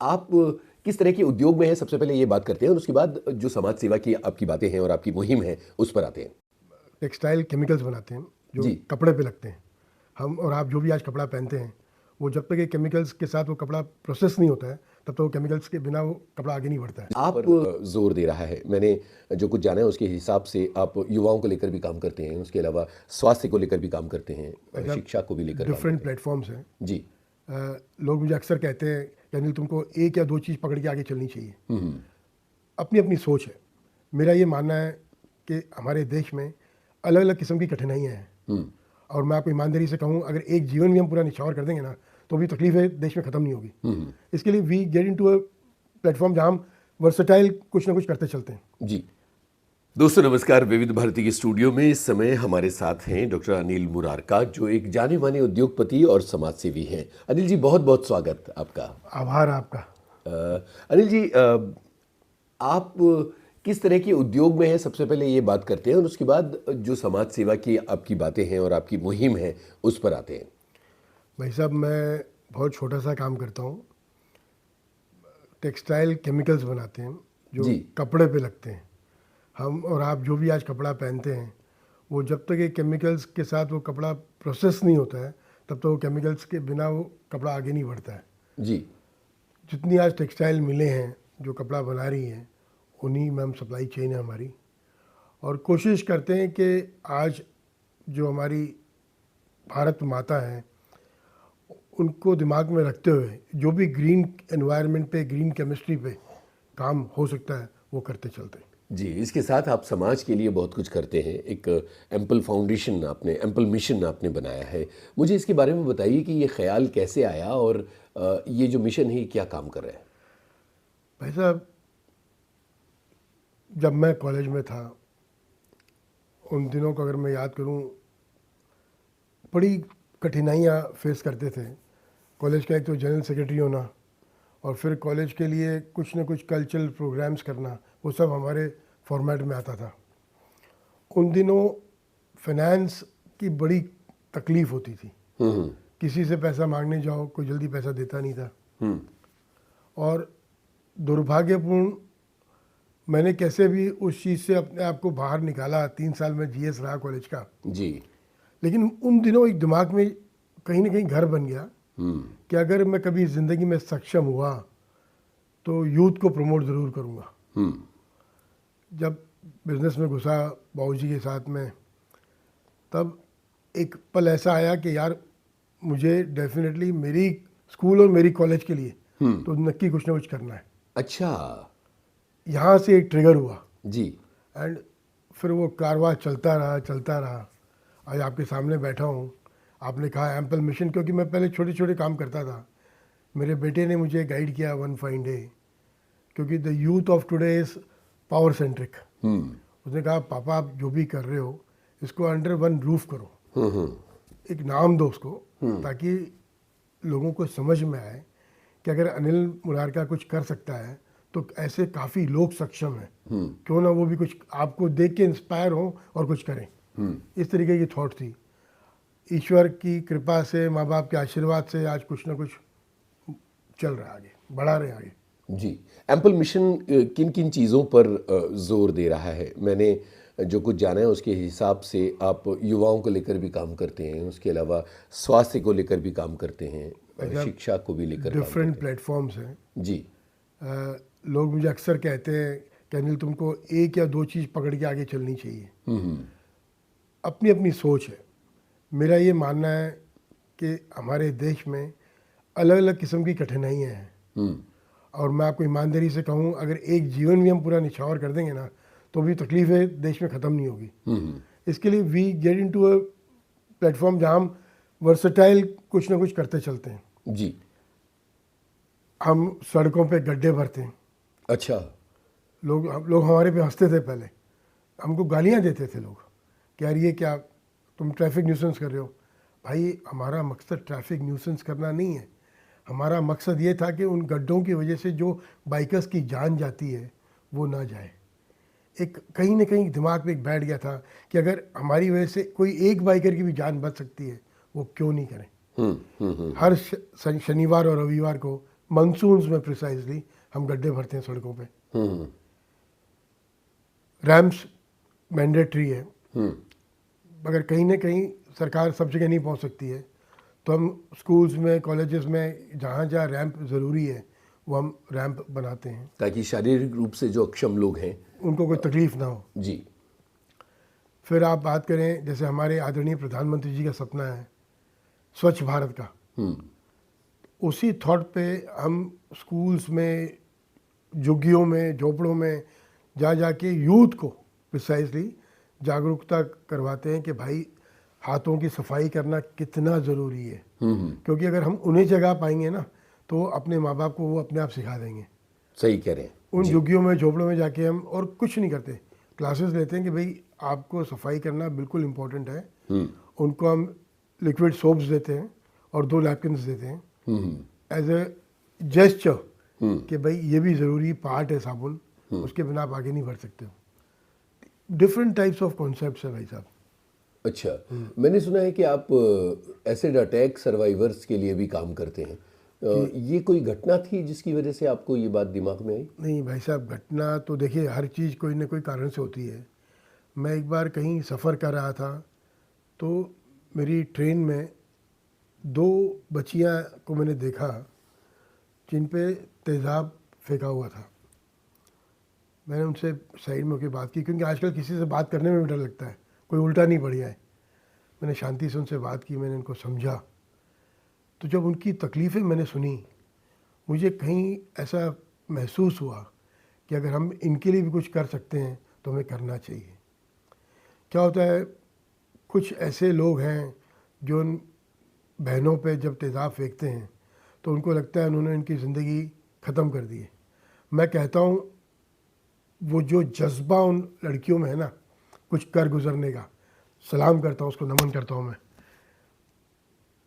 आप किस तरह के उद्योग में हैं सबसे पहले ये बात करते हैं और उसके बाद जो समाज सेवा की आपकी बातें हैं और आपकी मुहिम है उस पर आते हैं। टेक्सटाइल केमिकल्स बनाते हैं जो जी। कपड़े पे लगते हैं। हम और आप जो भी आज कपड़ा पहनते हैं वो जब तक ये केमिकल्स के साथ वो कपड़ा प्रोसेस नहीं होता है तब तक वो केमिकल्स के बिना वो कपड़ा आगे नहीं बढ़ता है। आप पर जोर दे रहा है। मैंने जो कुछ जाना है उसके हिसाब से आप युवाओं को लेकर भी काम करते हैं, उसके अलावा स्वास्थ्य को लेकर भी काम करते हैं, शिक्षा को भी लेकर काम डिफरेंट करते प्लेटफॉर्म्स हैं। हैं। जी। लोग मुझे अक्सर कहते हैं कि अनिल तुमको एक या दो चीज़ पकड़ के आगे चलनी चाहिए। हम्म। अपनी अपनी सोच है। मेरा ये मानना है कि हमारे देश में अलग अलग किस्म की कठिनाइयाँ हैं हम्म। और मैं आपको ईमानदारी से कहूँ अगर एक जीवन भी हम पूरा निछावर कर देंगे ना तो भी तकलीफें देश में ख़त्म नहीं होगी। हम्म। इसके लिए we get into a platform जहाँ हम वर्सेटाइल कुछ ना कुछ करते चलते हैं। जी। दोस्तों नमस्कार। विविध भारती के स्टूडियो में इस समय हमारे साथ हैं डॉक्टर अनिल मुरारका, जो एक जाने माने उद्योगपति और समाजसेवी हैं। अनिल जी, बहुत बहुत स्वागत आपका। आभार आपका। अनिल जी, आप किस तरह के उद्योग में हैं सबसे पहले ये बात करते हैं और उसके बाद जो समाज सेवा की आपकी बातें हैं और आपकी मुहिम है उस पर आते हैं। भाई साहब, मैं बहुत छोटा सा काम करता हूँ। टेक्सटाइल केमिकल्स बनाते हैं जो जी। कपड़े पे लगते हैं। हम और आप जो भी आज कपड़ा पहनते हैं वो जब तक ये केमिकल्स के साथ वो कपड़ा प्रोसेस नहीं होता है तब तक वो केमिकल्स के बिना वो कपड़ा आगे नहीं बढ़ता है। जी। जितनी आज टेक्सटाइल मिलें हैं जो कपड़ा बना रही हैं उन्हीं में हम सप्लाई चेन है हमारी। और कोशिश करते हैं कि आज जो हमारी भारत माता है उनको दिमाग में रखते हुए जो भी ग्रीन एनवायरनमेंट पे, ग्रीन केमिस्ट्री पे काम हो सकता है वो करते चलते हैं। जी, इसके साथ आप समाज के लिए बहुत कुछ करते हैं। एक एम्पल फाउंडेशन आपने, एम्पल मिशन आपने बनाया है। मुझे इसके बारे में बताइए कि ये ख्याल कैसे आया और ये जो मिशन है क्या काम कर रहा है। भाई साहब, जब मैं कॉलेज में था उन दिनों को अगर मैं याद करूं, बड़ी कठिनाइयां फेस करते थे। कॉलेज का एक तो जनरल सेक्रेटरी होना और फिर कॉलेज के लिए कुछ न कुछ कल्चरल प्रोग्राम्स करना, वो सब हमारे फॉर्मेट में आता था। उन दिनों फाइनेंस की बड़ी तकलीफ़ होती थी। हम्म। किसी से पैसा मांगने जाओ कोई जल्दी पैसा देता नहीं था। हम्म। और दुर्भाग्यपूर्ण, मैंने कैसे भी उस चीज़ से अपने आप को बाहर निकाला। 3 साल में जीएस रहा कॉलेज का। जी। लेकिन उन दिनों एक दिमाग में कहीं ना कहीं घर बन गया हम्म। कि अगर मैं कभी ज़िंदगी में सक्षम हुआ तो यूथ को प्रमोट ज़रूर करूँगा। हम्म। जब बिज़नेस में घुसा बाबूजी के साथ में, तब एक पल ऐसा आया कि यार मुझे डेफिनेटली मेरी स्कूल और मेरी कॉलेज के लिए तो नक्की कुछ ना कुछ करना है। अच्छा। यहाँ से एक ट्रिगर हुआ जी। एंड फिर वो कारवां चलता रहा चलता रहा। आज आपके सामने बैठा हूँ। आपने कहा एम्पल मिशन, क्योंकि मैं पहले छोटे छोटे काम करता था। मेरे बेटे ने मुझे गाइड किया वन फाइन डे, क्योंकि the youth of today is power centric. उसने कहा पापा आप जो भी कर रहे हो इसको अंडर वन रूफ करो, एक नाम दो उसको, ताकि लोगों को समझ में आए कि अगर अनिल मुरारका कुछ कर सकता है तो ऐसे काफ़ी लोग सक्षम हैं। क्यों ना वो भी कुछ आपको देख के इंस्पायर हो और कुछ करें। इस तरीके की थॉट थी। ईश्वर की कृपा से, माँ बाप के आशीर्वाद से आज कुछ ना कुछ चल रहा है, आगे बढ़ा रहे हैं आगे। जी। एम्पल मिशन किन किन चीज़ों पर जोर दे रहा है? मैंने जो कुछ जाना है उसके हिसाब से आप युवाओं को लेकर भी काम करते हैं, उसके अलावा स्वास्थ्य को लेकर भी काम करते हैं, शिक्षा को भी लेकर काम करते डिफरेंट हैं। प्लेटफॉर्म्स हैं। जी। लोग मुझे अक्सर कहते हैं कि अनिल तुमको एक या दो चीज़ पकड़ के आगे चलनी चाहिए। अपनी अपनी सोच है। मेरा ये मानना है कि हमारे देश में अलग अलग किस्म की कठिनाइयाँ हैं और मैं आपको ईमानदारी से कहूँ अगर एक जीवन भी हम पूरा निछावर कर देंगे ना तो भी तकलीफें देश में ख़त्म नहीं होगी। इसके लिए we get into a platform जहाँ हम वर्सेटाइल कुछ ना कुछ करते चलते हैं। जी। हम सड़कों पे गड्ढे भरते हैं। अच्छा। लोग हमारे पे हंसते थे पहले, हमको गालियाँ देते थे लोग कि यार ये क्या, तुम ट्रैफिक न्यूसेंस कर रहे हो। भाई हमारा मकसद ट्रैफिक न्यूसेंस करना नहीं है। हमारा मकसद ये था कि उन गड्ढों की वजह से जो बाइकर्स की जान जाती है वो ना जाए। एक कहीं ना कहीं दिमाग में एक बैठ गया था कि अगर हमारी वजह से कोई एक बाइकर की भी जान बच सकती है वो क्यों नहीं करें। हर शनिवार और रविवार को मानसून्स में प्रिसाइजली हम गड्ढे भरते हैं सड़कों पे। हम्म रैम्प्स मैंडेटरी है, हम्म मगर कहीं ना कहीं सरकार सब जगह नहीं पहुंच सकती है, तो हम स्कूल्स में कॉलेजेस में जहाँ जहाँ रैंप ज़रूरी है वो हम रैंप बनाते हैं ताकि शारीरिक रूप से जो अक्षम लोग हैं। उनको कोई तकलीफ़ ना हो। जी। फिर आप बात करें जैसे हमारे आदरणीय प्रधानमंत्री जी का सपना है स्वच्छ भारत का, हम्म उसी थॉट पे हम स्कूल्स में, झुग्गियों में, झोपड़ों में जा जाके यूथ को प्रिसाइजली जागरूकता करवाते हैं कि भाई हाथों की सफाई करना कितना ज़रूरी है। क्योंकि अगर हम उन्हें जगा पाएंगे ना तो अपने माँ बाप को वो अपने आप सिखा देंगे। सही कह रहे हैं। उन जी। झुग्गियों में, झोपड़ों में जाके हम और कुछ नहीं करते, क्लासेस लेते हैं कि भाई आपको सफाई करना बिल्कुल इम्पोर्टेंट है। उनको हम लिक्विड सोप्स देते हैं और 2 नैपकिन्स देते हैं एज ए जेस्चर कि भाई ये भी ज़रूरी पार्ट है साबुन, उसके बिना आप आगे नहीं बढ़ सकते हो। डिफरेंट टाइप्स ऑफ कॉन्सेप्ट्स है भाई साहब। अच्छा, मैंने सुना है कि आप एसिड अटैक सर्वाइवर्स के लिए भी काम करते हैं। ये कोई घटना थी जिसकी वजह से आपको ये बात दिमाग में आई? नहीं भाई साहब, घटना तो देखिए हर चीज़ कोई ना कोई कारण से होती है। मैं एक बार कहीं सफ़र कर रहा था तो मेरी ट्रेन में 2 बच्चियां को मैंने देखा जिन पे तेज़ाब फेंका हुआ था। मैंने उनसे साइड में होकर बात की, क्योंकि आजकल किसी से बात करने में भी डर लगता है, कोई उल्टा नहीं पड़ जाए। मैंने शांति से उनसे बात की, मैंने उनको समझा। तो जब उनकी तकलीफ़ें मैंने सुनी, मुझे कहीं ऐसा महसूस हुआ कि अगर हम इनके लिए भी कुछ कर सकते हैं तो हमें करना चाहिए। क्या होता है, कुछ ऐसे लोग हैं जो उन बहनों पे जब तेज़ाब फेंकते हैं तो उनको लगता है उन्होंने इनकी ज़िंदगी ख़त्म कर दी है। मैं कहता हूँ वो जो जज्बा उन लड़कियों में है ना कुछ कर गुजरने का, सलाम करता हूँ, उसको नमन करता हूँ मैं।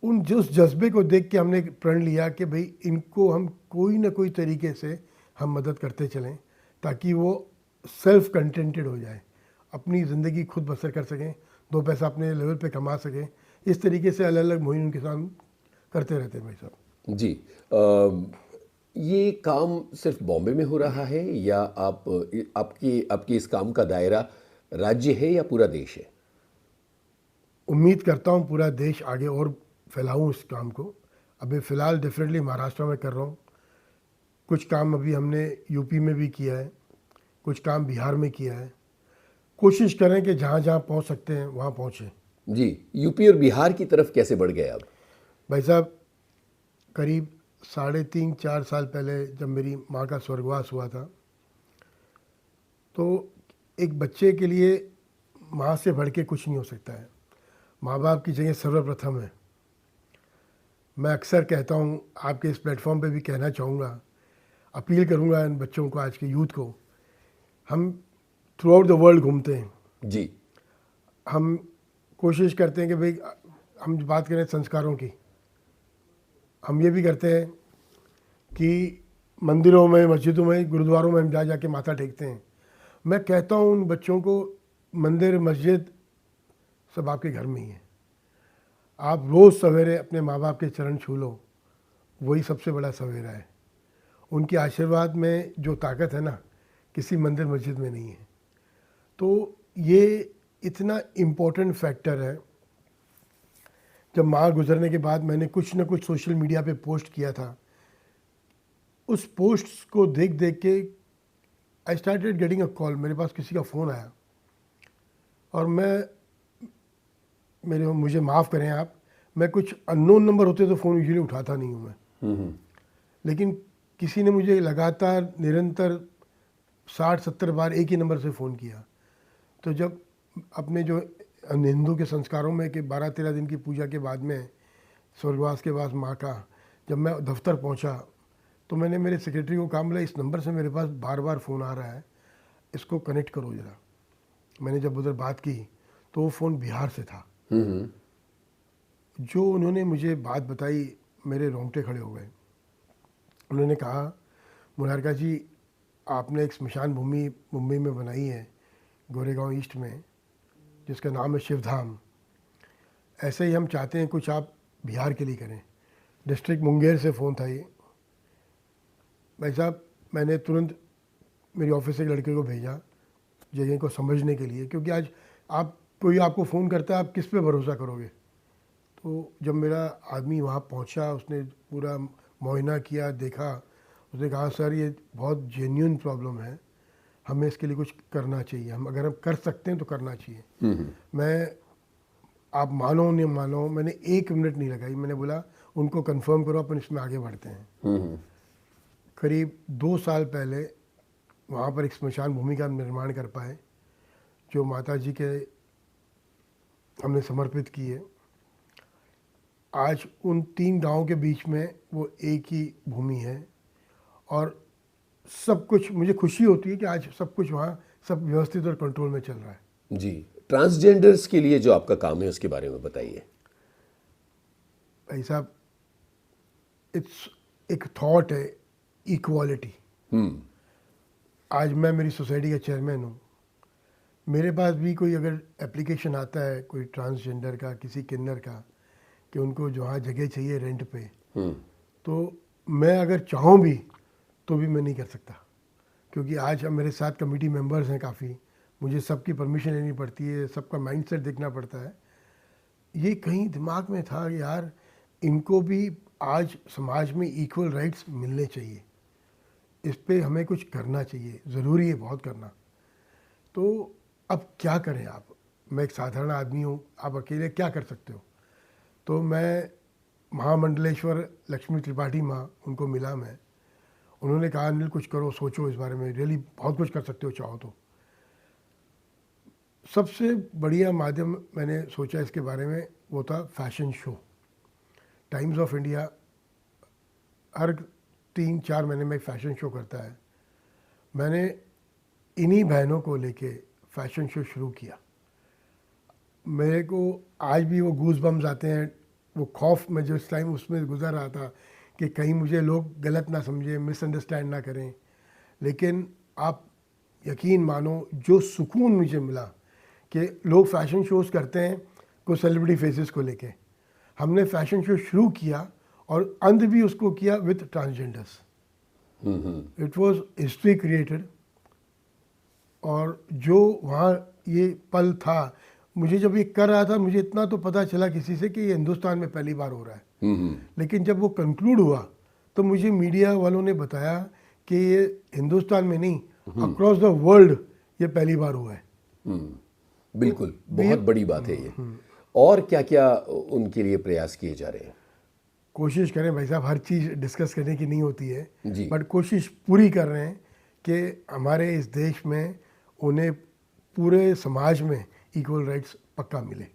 उन जिस जज्बे को देख के हमने प्रण लिया कि भाई इनको हम कोई ना कोई तरीके से हम मदद करते चलें ताकि वो सेल्फ कंटेंटेड हो जाए, अपनी ज़िंदगी खुद बसर कर सकें, 2 पैसा अपने लेवल पे कमा सकें। इस तरीके से अलग अलग मुहिम उनके साथ करते रहते हैं भाई साहब। जी। ये काम सिर्फ बॉम्बे में हो रहा है या आपकी आपके इस काम का दायरा राज्य है या पूरा देश है? उम्मीद करता हूँ पूरा देश आगे और फैलाऊँ इस काम को। अभी फ़िलहाल डेफिनेटली महाराष्ट्र में कर रहा हूँ, कुछ काम अभी हमने यूपी में भी किया है, कुछ काम बिहार में किया है। कोशिश करें कि जहाँ जहाँ पहुँच सकते हैं वहाँ पहुँचें। जी। यूपी और बिहार की तरफ कैसे बढ़ गए आप? भाई साहब, करीब 3.5-4 साल पहले जब मेरी माँ का स्वर्गवास हुआ था तो एक बच्चे के लिए माँ से बढ़ के कुछ नहीं हो सकता है। माँ बाप की जगह सर्वप्रथम है। मैं अक्सर कहता हूँ, आपके इस प्लेटफॉर्म पे भी कहना चाहूँगा, अपील करूँगा इन बच्चों को, आज के यूथ को। हम थ्रू आउट द वर्ल्ड घूमते हैं, जी। हम कोशिश करते हैं कि भाई हम बात करें संस्कारों की, हम ये भी करते हैं कि मंदिरों में, मस्जिदों में, गुरुद्वारों में हम जा जाके माथा टेकते हैं। मैं कहता हूँ उन बच्चों को, मंदिर मस्जिद सब आपके घर में ही है। आप रोज़ सवेरे अपने माँ बाप के चरण छू लो, वही सबसे बड़ा सवेरा है। उनके आशीर्वाद में जो ताकत है ना, किसी मंदिर मस्जिद में नहीं है। तो ये इतना इम्पोर्टेंट फैक्टर है। जब माँ गुजरने के बाद मैंने कुछ ना कुछ सोशल मीडिया पे पोस्ट किया था, उस पोस्ट्स को देख देख के I started getting a call. मेरे पास किसी का फ़ोन आया और मुझे माफ़ करें आप, मैं कुछ अननोन नंबर होते तो फ़ोन यूजुअली उठाता नहीं हूँ मैं। लेकिन किसी ने मुझे लगातार निरंतर 60-70 बार एक ही नंबर से फ़ोन किया। तो जब अपने जो हिंदू के संस्कारों में कि 12-13 दिन की पूजा के बाद में स्वर्गवास के बाद माँ का, जब मैं दफ्तर पहुँचा तो मैंने मेरे सेक्रेटरी को कहा, बोला इस नंबर से मेरे पास बार बार फ़ोन आ रहा है, इसको कनेक्ट करो ज़रा। मैंने जब उधर बात की तो वो फ़ोन बिहार से था। जो उन्होंने मुझे बात बताई, मेरे रोंगटे खड़े हो गए। उन्होंने कहा, मुनारका जी, आपने एक स्मशान भूमि मुंबई में बनाई है, गोरेगांव ईस्ट में, जिसका नाम है शिवधाम। ऐसे ही हम चाहते हैं कुछ आप बिहार के लिए करें। डिस्ट्रिक्ट मुंगेर से फ़ोन था ये। भाई साहब मैंने तुरंत मेरी ऑफिस से एक लड़के को भेजा जगह को समझने के लिए, क्योंकि आज आप कोई आपको फ़ोन करता है, आप किस पे भरोसा करोगे। तो जब मेरा आदमी वहाँ पहुँचा, उसने पूरा मुआयना किया, देखा, उसने कहा सर ये बहुत जेन्युइन प्रॉब्लम है, हमें इसके लिए कुछ करना चाहिए, हम अगर हम कर सकते हैं तो करना चाहिए। मैं, आप मानो नहीं मानो, मैंने 1 मिनट नहीं लगाई, मैंने बोला उनको कंफर्म करो, अपन इसमें आगे बढ़ते हैं। करीब 2 साल पहले वहाँ पर एक स्मशान भूमि का निर्माण कर पाए, जो माता जी के हमने समर्पित की है। आज उन 3 गांवों के बीच में वो एक ही भूमि है, और सब कुछ, मुझे खुशी होती है कि आज सब कुछ वहाँ सब व्यवस्थित और कंट्रोल में चल रहा है। जी, ट्रांसजेंडर्स के लिए जो आपका काम है उसके बारे में बताइए। भाई साहब, इट्स एक थॉट है, इक्वालिटी। आज मैं मेरी सोसाइटी का चेयरमैन हूँ, मेरे पास भी कोई अगर एप्लीकेशन आता है कोई ट्रांसजेंडर का, किसी किन्नर का, कि उनको जहाँ जगह चाहिए रेंट पे, तो मैं अगर चाहूँ भी तो भी मैं नहीं कर सकता, क्योंकि आज अब मेरे साथ कमेटी मेंबर्स हैं काफ़ी, मुझे सबकी परमिशन लेनी पड़ती है, सबका माइंडसेट देखना पड़ता है। ये कहीं दिमाग में था यार, इनको भी आज समाज में इक्वल राइट्स मिलने चाहिए, इस पे हमें कुछ करना चाहिए, ज़रूरी है बहुत करना। तो अब क्या करें आप, मैं एक साधारण आदमी हूँ, आप अकेले क्या कर सकते हो। तो मैं महामंडलेश्वर लक्ष्मी त्रिपाठी माँ, उनको मिला मैं, उन्होंने कहा अनिल कुछ करो, सोचो इस बारे में, रियली बहुत कुछ कर सकते हो चाहो तो। सबसे बढ़िया माध्यम मैंने सोचा इसके बारे में वो था fashion show. Times of India हर 3-4 महीने में एक फैशन शो करता है। मैंने इन्हीं बहनों को लेके फैशन शो शुरू किया। मेरे को आज भी वो गूज बम्स आते हैं, वो खौफ में जो इस टाइम उसमें गुजर रहा था कि कहीं मुझे लोग गलत ना समझें, मिसअंडरस्टैंड ना करें। लेकिन आप यकीन मानो जो सुकून मुझे मिला कि लोग फैशन शोज़ करते हैं कुछ सेलिब्रिटी फेसेस को लेके, हमने फैशन शो शुरू किया और अंत भी उसको किया with transgenders. It was history created. और जो वहाँ ये पल था, मुझे जब ये कर रहा था मुझे इतना तो पता चला किसी से कि ये हिंदुस्तान में पहली बार हो रहा है। लेकिन जब वो कंक्लूड हुआ तो मुझे मीडिया वालों ने बताया कि ये हिंदुस्तान में नहीं, अक्रॉस द वर्ल्ड ये पहली बार हुआ है। बिल्कुल, बहुत बड़ी बात है ये। और क्या क्या उनके लिए प्रयास किए जा रहे हैं? कोशिश करें भाई साहब, हर चीज़ डिस्कस करने की नहीं होती है, जी। बट कोशिश पूरी कर रहे हैं कि हमारे इस देश में उन्हें पूरे समाज में इक्वल राइट्स पक्का मिले।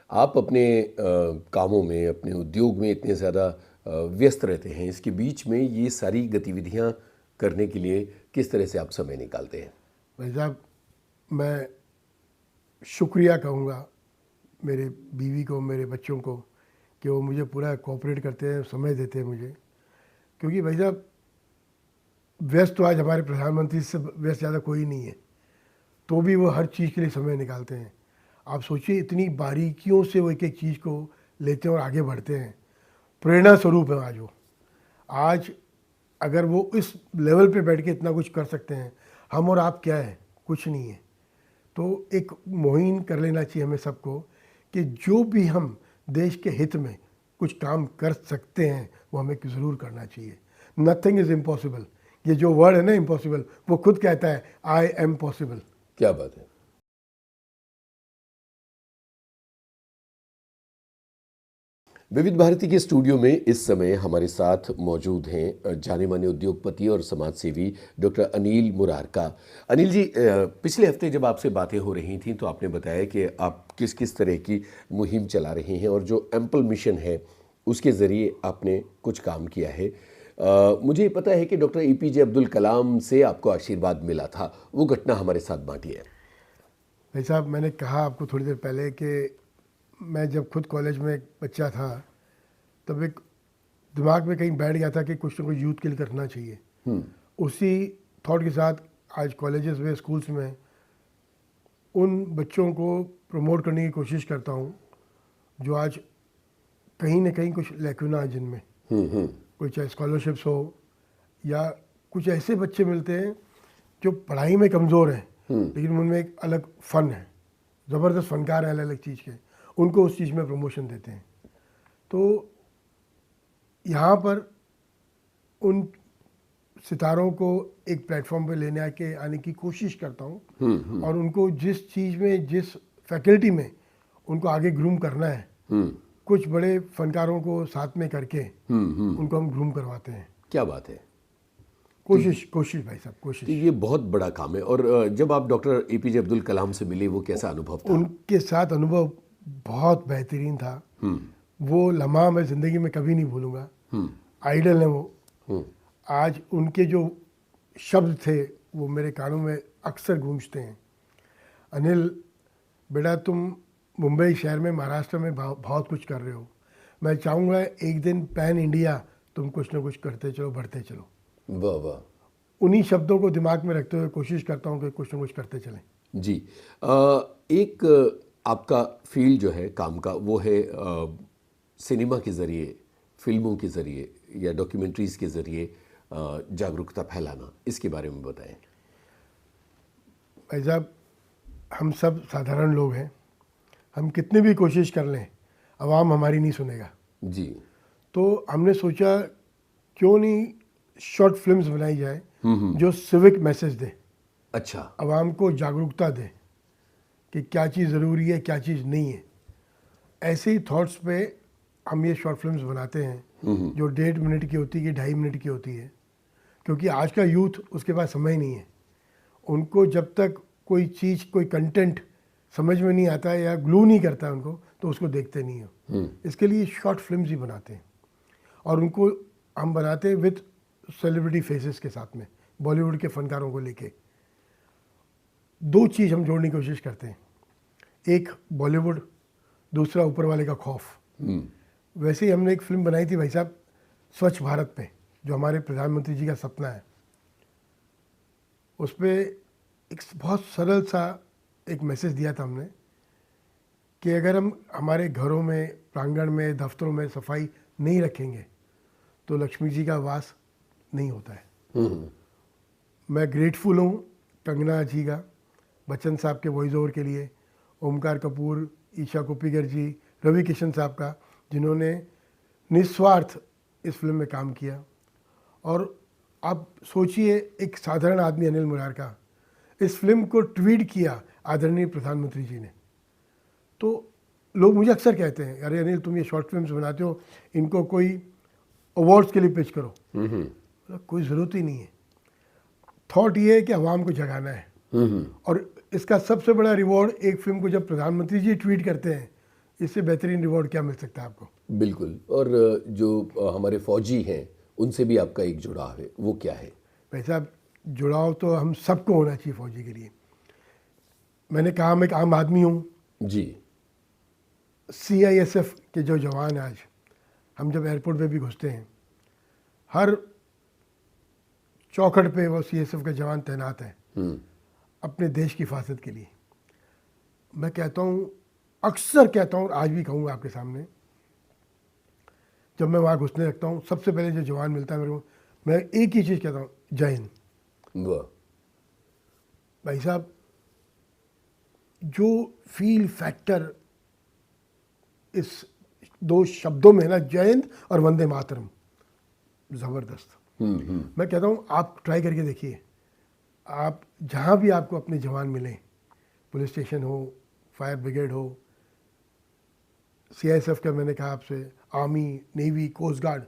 आप अपने कामों में, अपने उद्योग में इतने ज़्यादा व्यस्त रहते हैं, इसके बीच में ये सारी गतिविधियां करने के लिए किस तरह से आप समय निकालते हैं? भाई साहब, मैं शुक्रिया कहूँगा मेरे बीवी को, मेरे बच्चों को, कि वो मुझे पूरा कोऑपरेट करते हैं, समय देते हैं मुझे। क्योंकि भाई साहब, व्यस्त तो आज हमारे प्रधानमंत्री से व्यस्त ज़्यादा कोई नहीं है, तो भी वो हर चीज़ के लिए समय निकालते हैं। आप सोचिए, इतनी बारीकियों से वो एक एक चीज़ को लेते हैं और आगे बढ़ते हैं। प्रेरणा स्वरूप है आज वो। आज अगर वो इस लेवल पे बैठ के इतना कुछ कर सकते हैं, हम और आप क्या है, कुछ नहीं है। तो एक मुहिम कर लेना चाहिए हमें सबको कि जो भी हम देश के हित में कुछ काम कर सकते हैं वो हमें ज़रूर करना चाहिए। नथिंग इज़ इम्पॉसिबल, ये जो वर्ड है ना इम्पॉसिबल, वो खुद कहता है आई एम पॉसिबल। क्या बात है। विविध भारती के स्टूडियो में इस समय हमारे साथ मौजूद हैं जाने माने उद्योगपति और समाज सेवी डॉक्टर अनिल मुरारका। अनिल जी, पिछले हफ्ते जब आपसे बातें हो रही थी तो आपने बताया कि आप किस किस तरह की मुहिम चला रहे हैं और जो एम्पल मिशन है उसके ज़रिए आपने कुछ काम किया है। मुझे पता है कि डॉक्टर APJ अब्दुल कलाम से आपको आशीर्वाद मिला था, वो घटना हमारे साथ बांटिए। भाई साहब, मैंने कहा आपको थोड़ी देर पहले कि मैं जब खुद कॉलेज में एक बच्चा था, तब एक दिमाग में कहीं बैठ गया था कि कुछ ना कुछ यूथ के लिए करना चाहिए। उसी थॉट के साथ आज कॉलेजेस में, स्कूल्स में उन बच्चों को प्रमोट करने की कोशिश करता हूँ जो आज कहीं ना कहीं कुछ लैकुना है जिनमें, कोई चाहे स्कॉलरशिप्स हो या कुछ ऐसे बच्चे मिलते हैं जो पढ़ाई में कमज़ोर हैं लेकिन उनमें एक अलग फ़न है, ज़बरदस्त फनकार है अलग अलग चीज़ के, उनको उस चीज़ में प्रमोशन देते हैं। तो यहाँ पर उन सितारों को एक प्लेटफॉर्म पे लेने आके आने की कोशिश करता हूँ और उनको जिस चीज़ में, जिस फैकल्टी में उनको आगे ग्रूम करना है, कुछ बड़े फनकारों को साथ में करके उनको हम ग्रूम करवाते हैं। क्या बात है। कोशिश भाई साहब, कोशिश। तो ये बहुत बड़ा काम है। और जब आप डॉक्टर एपीजे अब्दुल कलाम से मिले, वो कैसा अनुभव था? उनके साथ अनुभव बहुत बेहतरीन था। वो लम्हा मैं ज़िंदगी में कभी नहीं भूलूंगा। आइडल हैं वो। आज उनके जो शब्द थे वो मेरे कानों में अक्सर गूंजते हैं। अनिल बेटा, तुम मुंबई शहर में, महाराष्ट्र में बहुत कुछ कर रहे हो। मैं चाहूँगा एक दिन पैन इंडिया तुम कुछ ना कुछ करते चलो, बढ़ते चलो। वाह वाह। उन्हीं शब्दों को दिमाग में रखते हुए कोशिश करता हूँ कि कुछ ना कुछ करते चलें। जी। एक आपका फील्ड जो है काम का, वो है सिनेमा के ज़रिए, फिल्मों के ज़रिए या डॉक्यूमेंट्रीज़ के ज़रिए जागरूकता फैलाना। इसके बारे में बताएं। भाई साहब, हम सब साधारण लोग हैं, हम कितनी भी कोशिश कर लें अवाम हमारी नहीं सुनेगा। जी। तो हमने सोचा क्यों नहीं शॉर्ट फिल्म्स बनाई जाए जो सिविक मैसेज दे, अच्छा। अवाम को जागरूकता दे कि क्या चीज़ ज़रूरी है, क्या चीज़ नहीं है। ऐसे ही थॉट्स पे हम ये शॉर्ट फिल्म्स बनाते हैं जो 1.5 मिनट की होती है कि 2.5 मिनट की होती है, क्योंकि आज का यूथ उसके पास समय नहीं है। उनको जब तक कोई चीज़, कोई कंटेंट समझ में नहीं आता है या ग्लू नहीं करता है उनको, तो उसको देखते नहीं हो। इसके लिए शॉर्ट फिल्म्स ही बनाते हैं और उनको हम बनाते हैं विद सेलिब्रिटी फेसेस के साथ में, बॉलीवुड के फनकारों को लेके। 2 चीज़ हम जोड़ने की कोशिश करते हैं, एक बॉलीवुड, दूसरा ऊपर वाले का खौफ। वैसे ही हमने एक फिल्म बनाई थी भाई साहब, स्वच्छ भारत पे, जो हमारे प्रधानमंत्री जी का सपना है। उस पर एक बहुत सरल सा एक मैसेज दिया था हमने कि अगर हम हमारे घरों में, प्रांगण में, दफ्तरों में सफाई नहीं रखेंगे तो लक्ष्मी जी का वास नहीं होता है। मैं ग्रेटफुल हूँ कंगना जी का, बच्चन साहब के वॉइस ओवर के लिए, ओमकार कपूर, ईशा कोप्पिकर जी, रवि किशन साहब का, जिन्होंने निस्वार्थ इस फिल्म में काम किया। और आप सोचिए, एक साधारण आदमी अनिल मुरार का इस फिल्म को ट्वीट किया आदरणीय प्रधानमंत्री जी ने। तो लोग मुझे अक्सर कहते हैं, अरे अनिल तुम ये शॉर्ट फिल्म्स बनाते हो, इनको कोई अवार्ड्स के लिए पिच करो। कोई ज़रूरत ही नहीं है। थॉट ये है कि आवाम को जगाना है और इसका सबसे बड़ा रिवॉर्ड, एक फिल्म को जब प्रधानमंत्री जी ट्वीट करते हैं, इससे बेहतरीन रिवॉर्ड क्या मिल सकता है आपको? बिल्कुल। और जो हमारे फौजी हैं उनसे भी आपका एक जुड़ाव है, वो क्या है? भाई साहब, जुड़ाव तो हम सबको होना चाहिए फौजी के लिए। मैंने कहा मैं एक आम आदमी हूँ। जी। CISF के जो जवान आज, हम जब एयरपोर्ट पे भी घुसते हैं, हर चौखट पे वो CISF का जवान तैनात है अपने देश की हिफाजत के लिए। मैं कहता हूँ, अक्सर कहता हूँ, आज भी कहूँगा आपके सामने, जब मैं वहाँ घुसने लगता हूँ, सबसे पहले जो जवान मिलता है मेरे को, मैं एक ही चीज़ कहता हूँ, जय हिंद। वाह। भाई साहब, जो फील फैक्टर इस 2 शब्दों में है ना, जय हिंद और वंदे मातरम, ज़बरदस्त। मैं कहता हूँ आप ट्राई करके देखिए। आप जहाँ भी आपको अपने जवान मिलें, पुलिस स्टेशन हो, फायर ब्रिगेड हो, CISF का मैंने कहा आपसे, आर्मी, नेवी, कोस्ट गार्ड,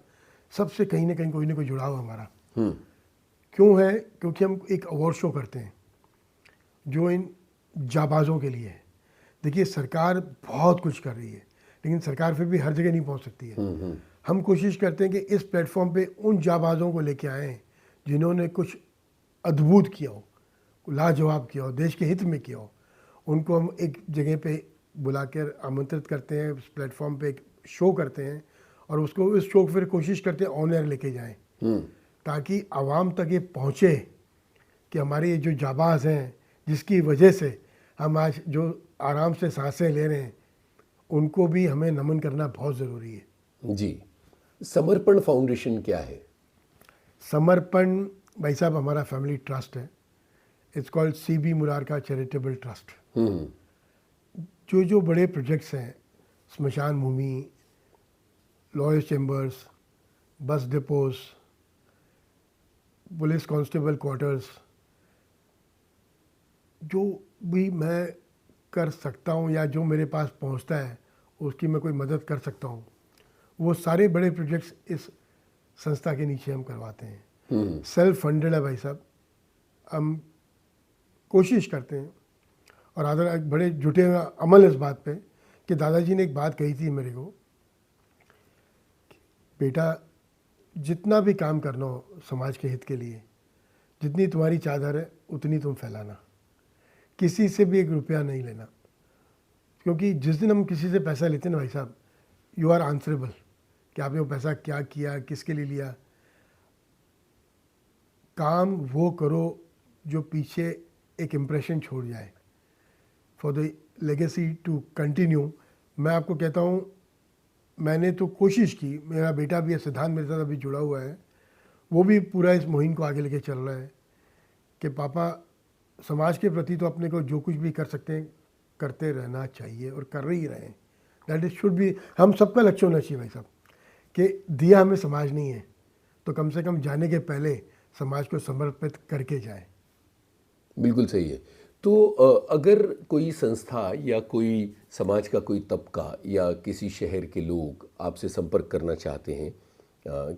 सबसे कहीं ना कहीं कोई ना कोई जुड़ाव हमारा। क्यों है? क्योंकि हम एक अवार्ड शो करते हैं जो इन जाबाजों के लिए है। देखिए, सरकार बहुत कुछ कर रही है, लेकिन सरकार फिर भी हर जगह नहीं पहुंच सकती है। हम कोशिश करते हैं कि इस प्लेटफॉर्म पे उन जाबाजों को लेके आएँ जिन्होंने कुछ अद्भुत किया हो, लाजवाब किया हो, देश के हित में किया हो। उनको हम एक जगह पे बुला कर आमंत्रित करते हैं, उस प्लेटफॉर्म पे एक शो करते हैं और उसको, इस शो को फिर कोशिश करते हैं ऑन एयर लेके जाएँ, ताकि आवाम तक ये पहुँचे कि हमारे ये जो जाबाज हैं, जिसकी वजह से हम आज जो आराम से सांसें ले रहे हैं, उनको भी हमें नमन करना बहुत ज़रूरी है। जी। समर्पण फाउंडेशन क्या है? समर्पण भाई साहब हमारा फैमिली ट्रस्ट है, it's called CB Murarka charitable trust. Hmm. जो जो बड़े प्रोजेक्ट्स हैं, स्मशान भूमि, lawyers chambers, bus depots, police constable quarters, जो भी मैं कर सकता हूँ या जो मेरे पास पहुँचता है उसकी मैं कोई मदद कर सकता हूँ, वो सारे बड़े प्रोजेक्ट्स इस संस्था के नीचे हम करवाते हैं। सेल्फ फंडेड है भाई साहब। हम कोशिश करते हैं और आदर बड़े जुटे हुए अमल इस बात पे कि दादाजी ने एक बात कही थी मेरे को, बेटा जितना भी काम करना हो समाज के हित के लिए, जितनी तुम्हारी चादर है उतनी तुम फैलाना, किसी से भी 1 रुपया नहीं लेना। क्योंकि जिस दिन हम किसी से पैसा लेते हैं ना भाई साहब, यू आर आंसरेबल कि आपने वो पैसा क्या किया, किसके लिए लिया। काम वो करो जो पीछे एक इम्प्रेशन छोड़ जाए, for the legacy to continue. मैं आपको कहता हूँ, मैंने तो कोशिश की, मेरा बेटा भी है सिद्धांत मेरे साथ अभी जुड़ा हुआ है, वो भी पूरा इस मुहिम को आगे लेके चल रहा है कि पापा समाज के प्रति तो अपने को जो कुछ भी कर सकते हैं करते रहना चाहिए और कर ही रहे हैं। दैट इज शुड बी, हम सबका लक्ष्य होना चाहिए भाई साहब कि दिया हमें समाज नहीं है तो कम से कम जाने के पहले समाज को समर्पित करके जाए। बिल्कुल सही है। तो अगर कोई संस्था या कोई समाज का कोई तबका या किसी शहर के लोग आपसे संपर्क करना चाहते हैं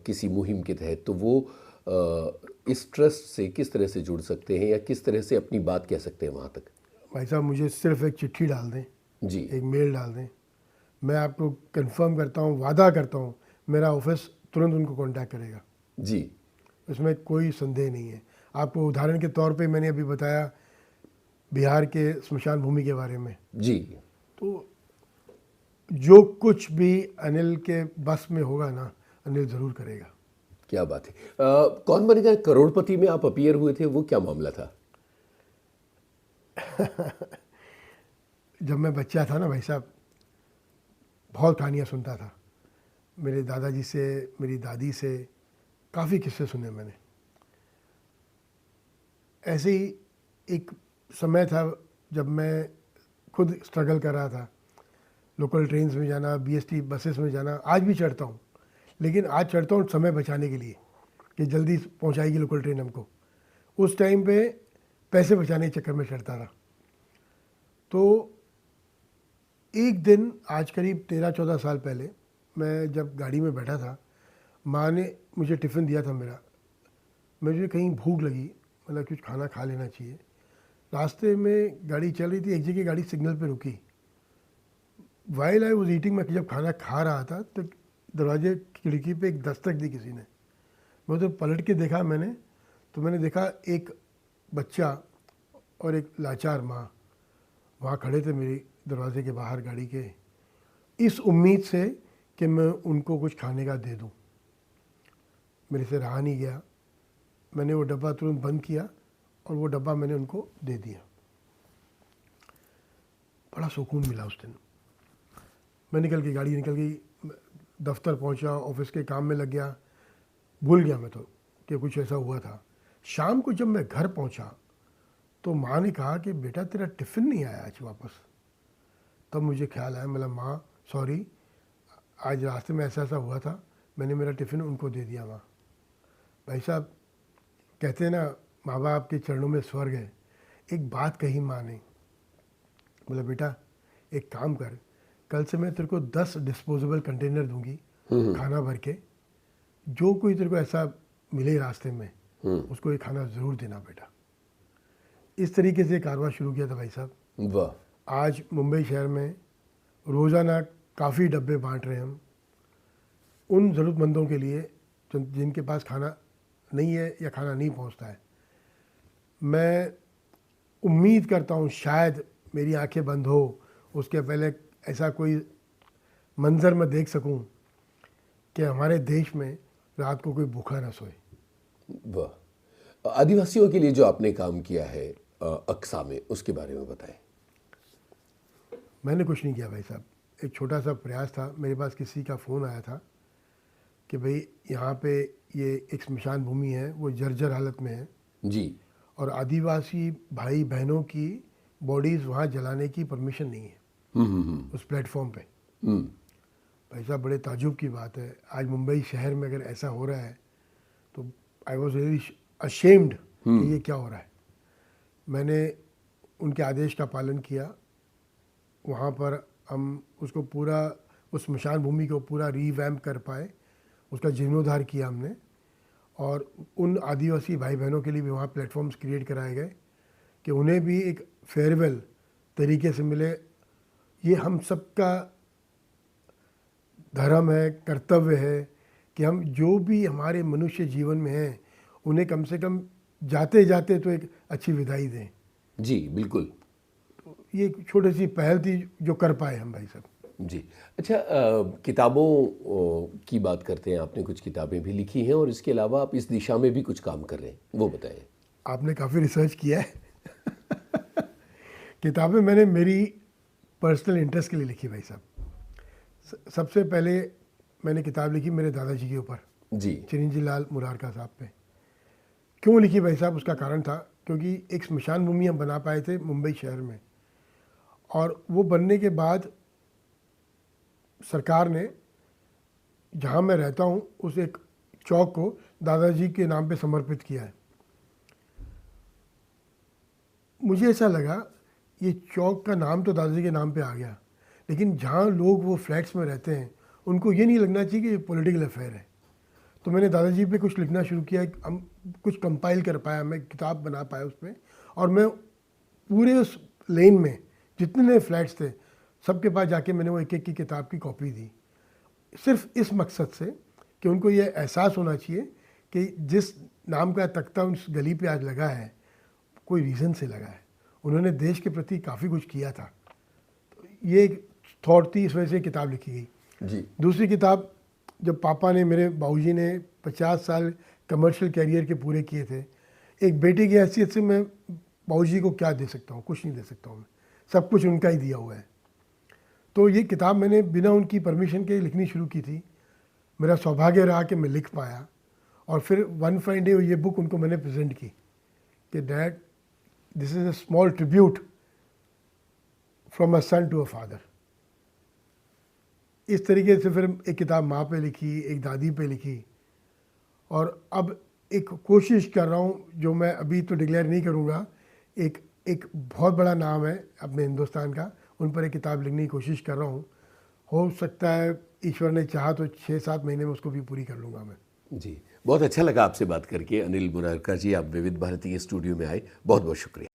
किसी मुहिम के तहत, तो वो इस ट्रस्ट से किस तरह से जुड़ सकते हैं या किस तरह से अपनी बात कह सकते हैं वहाँ तक? भाई साहब मुझे सिर्फ एक चिट्ठी डाल दें, जी। एक मेल डाल दें, मैं आपको कंफर्म करता हूँ, वादा करता हूँ, मेरा ऑफिस तुरंत उनको कांटेक्ट करेगा। जी। इसमें कोई संदेह नहीं है। आपको उदाहरण के तौर पे मैंने अभी बताया बिहार के स्मशान भूमि के बारे में, जी। तो जो कुछ भी अनिल के बस में होगा ना, अनिल ज़रूर करेगा। क्या बात है। कौन बनेगा करोड़पति में आप अपीयर हुए थे, वो क्या मामला था? जब मैं बच्चा था ना भाई साहब, बहुत कहानियाँ सुनता था, मेरे दादाजी से, मेरी दादी से काफ़ी किस्से सुने मैंने। ऐसे ही एक समय था जब मैं खुद स्ट्रगल कर रहा था, लोकल ट्रेन्स में जाना, BST बसेस में जाना, आज भी चढ़ता हूँ, लेकिन आज चढ़ता हूँ समय बचाने के लिए कि जल्दी पहुँचाएगी लोकल ट्रेन हमको। उस टाइम पे पैसे बचाने के चक्कर में चढ़ता था। तो एक दिन, आज करीब 13-14 साल पहले, मैं जब गाड़ी में बैठा था, माँ ने मुझे टिफ़िन दिया था मेरा, मुझे कहीं भूख लगी, मतलब कुछ खाना खा लेना चाहिए। रास्ते में गाड़ी चल रही थी, एक जगह गाड़ी सिग्नल पे रुकी। वाइल आई वॉज ईटिंग, मैं जब खाना खा रहा था तो दरवाजे खिड़की पे एक दस्तक दी किसी ने। मैं तो पलट के देखा मैंने, तो मैंने देखा एक बच्चा और एक लाचार माँ वहाँ खड़े थे मेरी दरवाजे के बाहर गाड़ी के, इस उम्मीद से कि मैं उनको कुछ खाने का दे दूँ। मेरे से रहा नहीं गया, मैंने वो डब्बा तुरंत बंद किया और वो डब्बा मैंने उनको दे दिया। बड़ा सुकून मिला उस दिन। मैं निकल गई, गाड़ी निकल गई, दफ्तर पहुंचा, ऑफिस के काम में लग गया, भूल गया मैं तो कि कुछ ऐसा हुआ था। शाम को जब मैं घर पहुंचा तो माँ ने कहा कि बेटा तेरा टिफ़िन नहीं आया आज वापस। तब मुझे ख्याल आया, मतलब माँ सॉरी, आज रास्ते में ऐसा ऐसा हुआ था, मैंने मेरा टिफ़िन उनको दे दिया। माँ, भाई साहब कहते हैं ना, माँ बाप के चरणों में स्वर्ग है। एक बात कही माँ ने, बोला बेटा एक काम कर, कल से मैं तेरे को 10 डिस्पोजेबल कंटेनर दूंगी खाना भर के, जो कोई तेरे को ऐसा मिले रास्ते में उसको ये खाना ज़रूर देना बेटा। इस तरीके से कारवां शुरू किया था भाई साहब। वाह। आज मुंबई शहर में रोज़ाना काफ़ी डब्बे बांट रहे हैं हम उन ज़रूरतमंदों के लिए जिनके पास खाना नहीं है या खाना नहीं पहुंचता है। मैं उम्मीद करता हूं शायद मेरी आंखें बंद हो उसके पहले ऐसा कोई मंज़र मैं देख सकूं कि हमारे देश में रात को कोई भूखा न सोए। वाह। आदिवासियों के लिए जो आपने काम किया है अक्सा में, उसके बारे में बताएं। मैंने कुछ नहीं किया भाई साहब, एक छोटा सा प्रयास था। मेरे पास किसी का फ़ोन आया था कि भाई यहाँ पे ये एक स्मशान भूमि है, वो जर्जर हालत में है जी। और आदिवासी भाई बहनों की बॉडीज़ वहाँ जलाने की परमिशन नहीं है उस प्लेटफॉर्म पे। हम्म, भाई साहब, बड़े ताजुब की बात है, आज मुंबई शहर में अगर ऐसा हो रहा है तो आई वॉज रियली अशेम्ड कि ये क्या हो रहा है। मैंने उनके आदेश का पालन किया। वहाँ पर हम उसको पूरा, उस स्मशान भूमि को पूरा रीवैम्प कर पाए, उसका जीर्णोद्धार किया हमने और उन आदिवासी भाई बहनों के लिए भी वहाँ प्लेटफॉर्म्स क्रिएट कराए गए कि उन्हें भी एक फेयरवेल तरीके से मिले। ये हम सबका धर्म है, कर्तव्य है कि हम जो भी हमारे मनुष्य जीवन में हैं उन्हें कम से कम जाते जाते तो एक अच्छी विदाई दें। जी बिल्कुल। ये एक छोटी सी पहल थी जो कर पाए हम भाई साहब। जी। अच्छा, किताबों की बात करते हैं, आपने कुछ किताबें भी लिखी हैं और इसके अलावा आप इस दिशा में भी कुछ काम कर रहे हैं, वो बताएं। आपने काफ़ी रिसर्च किया है। किताबें मैंने मेरी पर्सनल इंटरेस्ट के लिए लिखी भाई साहब। सबसे पहले मैंने किताब लिखी मेरे दादाजी के ऊपर, जी। चिरंजी लाल मुरारका साहब पे। क्यों लिखी भाई साहब, उसका कारण था क्योंकि एक स्मशान भूमि हम बना पाए थे मुंबई शहर में और वो बनने के बाद सरकार ने, जहाँ मैं रहता हूँ उस एक चौक को दादाजी के नाम पे समर्पित किया है। मुझे ऐसा लगा ये चौक का नाम तो दादाजी के नाम पे आ गया, लेकिन जहाँ लोग वो फ्लैट्स में रहते हैं उनको ये नहीं लगना चाहिए कि ये पॉलिटिकल अफेयर है। तो मैंने दादाजी पे कुछ लिखना शुरू किया, हम कुछ कंपाइल कर पाया, मैं किताब बना पाया उस पर और मैं पूरे उस लेन में जितने फ्लैट्स थे सबके पास जाके मैंने वो एक एक की किताब की कॉपी दी, सिर्फ इस मकसद से कि उनको ये एहसास होना चाहिए कि जिस नाम का तख्ता उस गली पे आज लगा है कोई रीज़न से लगा है, उन्होंने देश के प्रति काफ़ी कुछ किया था। तो ये एक थॉट थी, इस वजह से किताब लिखी गई। जी। दूसरी किताब, जब पापा ने, मेरे बाबूजी ने 50 साल कमर्शियल कैरियर के पूरे किए थे, एक बेटे की हैसियत से मैं बाबूजी को क्या दे सकता हूँ, कुछ नहीं दे सकता हूँ, मैं सब कुछ उनका ही दिया हुआ है। तो ये किताब मैंने बिना उनकी परमिशन के लिखनी शुरू की थी। मेरा सौभाग्य रहा कि मैं लिख पाया और फिर वन फाइन डे ये बुक उनको मैंने प्रेजेंट की कि dad, this is a small tribute from a son to a father. इस तरीके से फिर एक किताब माँ पे लिखी, एक दादी पे लिखी और अब एक कोशिश कर रहा हूँ जो मैं अभी तो डिक्लेयर नहीं करूँगा, एक बहुत बड़ा नाम है अपने हिंदुस्तान का, उन पर एक किताब लिखने की कोशिश कर रहा हूँ। हो सकता है ईश्वर ने चाहा तो 6-7 महीने में उसको भी पूरी कर लूँगा मैं। जी, बहुत अच्छा लगा आपसे बात करके अनिल मुरारका जी। आप विविध भारती के स्टूडियो में आए, बहुत बहुत शुक्रिया।